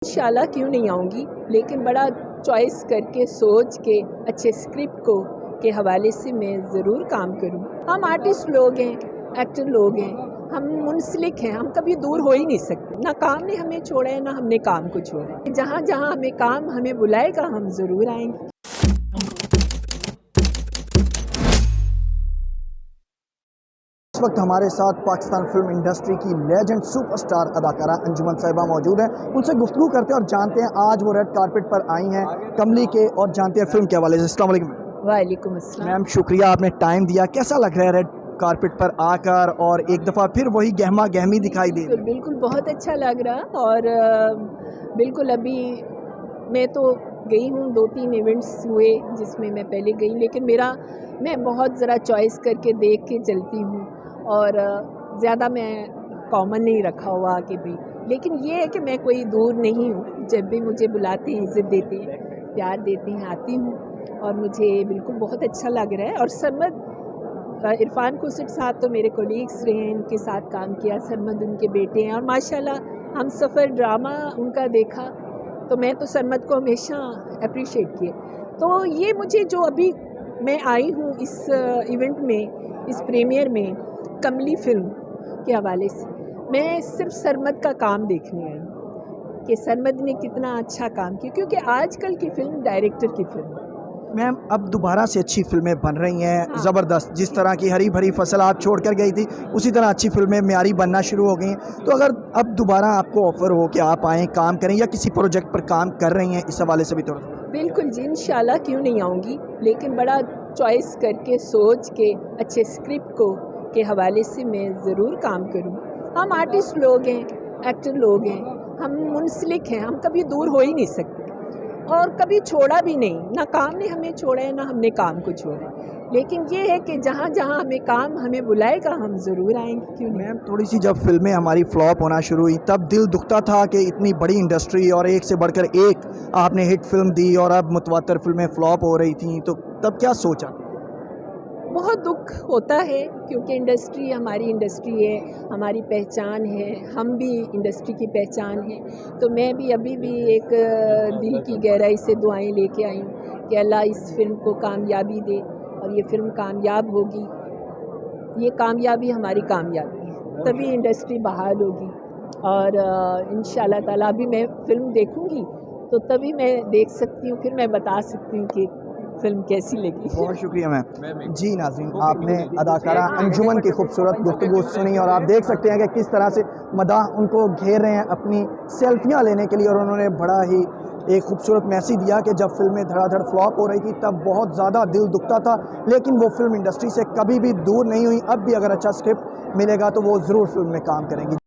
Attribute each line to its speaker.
Speaker 1: इंशाल्लाह क्यों नहीं आऊँगी, लेकिन बड़ा चॉइस करके सोच के अच्छे स्क्रिप्ट को के हवाले से मैं ज़रूर काम करूँ। हम आर्टिस्ट लोग हैं, एक्टर लोग हैं, हम मुंसलिक हैं, हम कभी दूर हो ही नहीं सकते। ना काम ने हमें छोड़ा है, ना हमने काम को छोड़ा है। जहाँ जहाँ हमें काम हमें बुलाएगा, हम ज़रूर आएंगे।
Speaker 2: इस वक्त हमारे साथ पाकिस्तान फिल्म इंडस्ट्री की लेजेंड सुपरस्टार अदाकारा अंजुमन साहिबा मौजूद हैं। उनसे गुफ्तगू करते हैं और जानते हैं आज वो रेड कारपेट पर आई हैं कमली के, और जानते हैं फिल्म के हवाले से। अस्सलाम वालेकुम।
Speaker 1: वालेकुम अस्सलाम।
Speaker 2: मैम शुक्रिया, आपने टाइम दिया। कैसा लग रहा है रेड कारपेट पर आकर और एक दफ़ा फिर वही गहमा गहमी दिखाई दे?
Speaker 1: बिल्कुल बहुत अच्छा लग रहा। और बिल्कुल अभी मैं तो गई हूँ, 2-3 इवेंट्स हुए जिसमें मैं पहले गई, लेकिन मैं बहुत ज़रा चॉइस करके देख के चलती हूँ और ज़्यादा मैं कॉमन नहीं रखा हुआ आके भी। लेकिन ये है कि मैं कोई दूर नहीं हूँ, जब भी मुझे बुलाते हैं, इज़्ज़त देते हैं, प्यार देते हैं, आती हूँ और मुझे बिल्कुल बहुत अच्छा लग रहा है। और सरमद इरफान खुर्शीद साहब तो मेरे कोलीग्स रहे हैं, उनके साथ काम किया। सरमद उनके बेटे हैं और माशाल्लाह हम सफ़र ड्रामा उनका देखा तो मैं तो सरमद को हमेशा अप्रिशिएट किए। तो ये मुझे जो अभी मैं आई हूँ इस इवेंट में, इस प्रीमियर में कमली फ़िल्म के हवाले से, मैं सिर्फ सरमद का काम देखने आई हूँ कि सरमद ने कितना अच्छा काम किया, क्योंकि आजकल की फ़िल्म डायरेक्टर की फ़िल्म है।
Speaker 2: मैम अब दोबारा से अच्छी फिल्में बन रही हैं।
Speaker 1: हाँ।
Speaker 2: ज़बरदस्त, जिस तरह की हरी भरी फसल आप छोड़ कर गई थी, उसी तरह अच्छी फिल्में म्यारी बनना शुरू हो गई हैं। तो अगर अब दोबारा आपको ऑफ़र हो कि आप आएँ, काम करें, या किसी प्रोजेक्ट पर काम कर रही हैं, इस हवाले से भी थोड़ा?
Speaker 1: बिल्कुल जी, इंशाल्लाह क्यों नहीं आऊँगी, लेकिन बड़ा चॉइस करके सोच के अच्छे स्क्रिप्ट को के हवाले से मैं ज़रूर काम करूँ। हम आर्टिस्ट लोग हैं, एक्टर लोग हैं, हम मुंसलिक हैं, हम कभी दूर हो ही नहीं सकते और कभी छोड़ा भी नहीं। ना काम ने हमें छोड़ा है, ना हमने काम को छोड़ा है। लेकिन ये है कि जहाँ जहाँ हमें काम हमें बुलाएगा, हम ज़रूर आएंगे, क्यों नहीं।
Speaker 2: मैम थोड़ी सी जब फिल्में हमारी फ्लॉप होना शुरू हुई, तब दिल दुखता था कि इतनी बड़ी इंडस्ट्री और एक से बढ़कर एक आपने हिट फिल्म दी और अब मुतवातर फिल्में फ्लॉप हो रही थी, तो तब क्या सोचा?
Speaker 1: बहुत दुख होता है, क्योंकि इंडस्ट्री हमारी इंडस्ट्री है, हमारी पहचान है, हम भी इंडस्ट्री की पहचान है। तो मैं भी अभी भी एक दिल की गहराई से दुआएं लेके आई हूँ कि अल्लाह इस फिल्म को कामयाबी दे और ये फिल्म कामयाब होगी। ये कामयाबी हमारी कामयाबी है, तभी इंडस्ट्री बहाल होगी। और इंशाल्लाह ताला अभी मैं फ़िल्म देखूँगी तो तभी मैं देख सकती हूँ, फिर मैं बता सकती हूँ कि फ़िल्म कैसी लगी।
Speaker 2: बहुत शुक्रिया मैम। जी नाज़रीन, आपने अदाकारा अंजुमन की खूबसूरत गुफ्तगू सुनी और आप देख सकते हैं कि किस तरह से मदाह उनको घेर रहे हैं अपनी सेल्फियाँ लेने के लिए। और उन्होंने बड़ा ही एक खूबसूरत मैसेज दिया कि जब फिल्में धड़ाधड़ फ्लॉप हो रही थी तब बहुत ज़्यादा दिल दुखता था, लेकिन वो फिल्म इंडस्ट्री से कभी भी दूर नहीं हुई। अब भी अगर अच्छा स्क्रिप्ट मिलेगा तो वो ज़रूर फिल्म में काम करेंगी।